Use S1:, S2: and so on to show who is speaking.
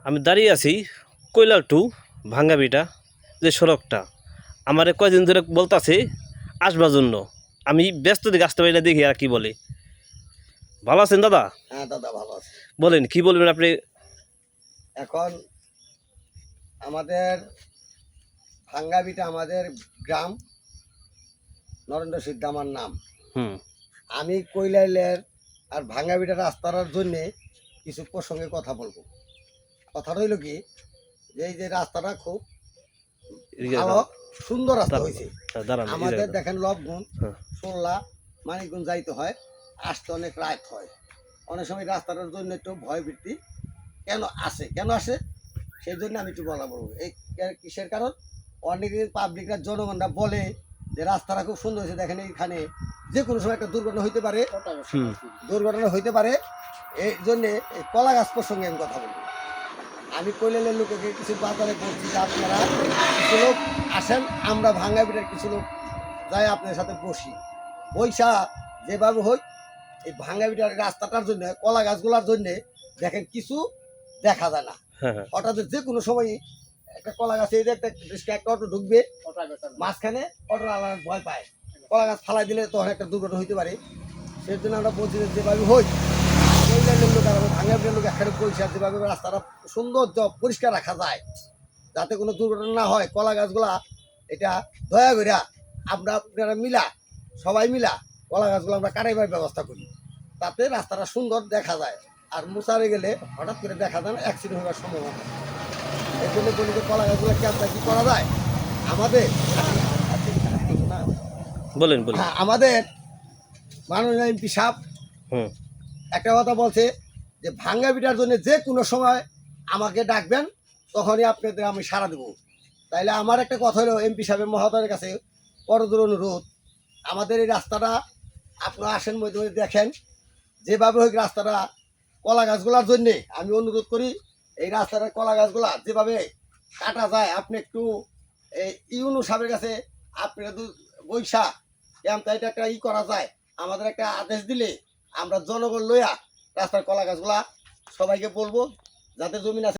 S1: আমি দাঁড়িয়ে আছি কৈলার টু ভাঙ্গাবিটা যে সড়কটা আমার কয়দিন ধরে বলতাছে আসবার জন্য। আমি ব্যস্ত দিকে আসতে পারি না, দেখি আর কি বলে। ভালো আছেন দাদা?
S2: হ্যাঁ দাদা ভালো আছে।
S1: বলেন কি বলবেন আপনি।
S2: এখন আমাদের ভাঙ্গাবিটা আমাদের গ্রাম, নরেন্দ্র সিদ্ধ আমার নাম।
S1: হুম
S2: আমি কৈলাইলের আর ভাঙ্গাবিটা রাস্তার জন্যে কিছু প্রসঙ্গে কথা বলবো। কথা রইল কি, যে এই যে রাস্তাটা খুব ভালো সুন্দর রাস্তা হয়েছে।
S1: দাঁড়ান
S2: আমাদের দেখেন লবগুণ
S1: হ্যাঁ।
S2: সোল্লা মানিকগুণ যাইতে হয়, আসতে অনেক রাত হয়। অনেক সময় রাস্তাটার জন্য একটু ভয় ভীতি কেন আসে সেই জন্য আমি একটু বলা বলবো। এই কিসের কারণ, অনেকে পাবলিকরা জনগণরা বলে যে রাস্তাটা খুব সুন্দর হয়েছে, দেখেন এইখানে যে কোনো সময় একটা দুর্ঘটনা হইতে পারে। এই জন্যে এই কলা গাছ প্রসঙ্গে আমি কথা বলবো। আমি কৈলালের লোককে কিছু বাজারে বলছি যে আপনারা কিছু লোক আসেন, আমরা ভাঙ্গাবিটার কিছু লোক যাই আপনার সাথে বসি, বৈশা যেভাবে হোক এই ভাঙ্গাবিটার রাস্তাটার জন্য কলা গাছগুলার জন্যে দেখেন কিছু দেখা যায় না। হঠাৎ যে কোনো সময় একটা কলা গাছ এই যে একটা অটো ঢুকবে, মাঝখানে অটো আলাদা ভয় পায়, কলা গাছ ফালাই দিলে তখন একটা দুর্ঘটনা হইতে পারে। সেই জন্য আমরা বলছি যে যেভাবে হোক কৈলালের লোক আর ভাঙ্গাবিটার লোক একখানে পরিষ্কার, যেভাবে রাস্তাটা সুন্দর পরিষ্কার রাখা যায় যাতে কোনো দুর্ঘটনা না হয়। কলা গাছগুলা এটা দয়া করে আপনারা সবাই মিলা কলা গাছগুলো আমরা কাটাইবার ব্যবস্থা করি, তাতে রাস্তাটা সুন্দর দেখা যায়। আর মুসারে গেলে হঠাৎ করে দেখা যায় না, অ্যাক্সিডেন্ট হওয়ার সম্ভাবনা। এই জন্য বলি যে কলা গাছগুলো কি করা যায় আমাদের।
S1: বলেন বলেন।
S2: আমাদের মাননীয় এমপি সাহেব একটা কথা বলছে যে ভাঙ্গাবিটার জন্য যে কোনো সময় আমাকে ডাকবেন, তখনই আপনাদের আমি সাড়া দেবো। তাইলে আমার একটা কথা হলো এমপি সাহেবের মহোদয়ের কাছে করজোর অনুরোধ, আমাদের এই রাস্তাটা আপনারা আসেন, মধ্যে মধ্যে দেখেন যেভাবে হোক রাস্তাটা কলা গাছগুলার জন্যে আমি অনুরোধ করি এই রাস্তাটার কলা গাছগুলা যেভাবে কাটা যায় আপনি একটু এই ইউনু সাহেবের কাছে আপনারা বৈশা এটা একটা করা যায়, আমাদের একটা আদেশ দিলে আমরা জনগণ লইয়া রাস্তার কলা গাছগুলা সবাইকে বলবো, যাতে জমিন আছে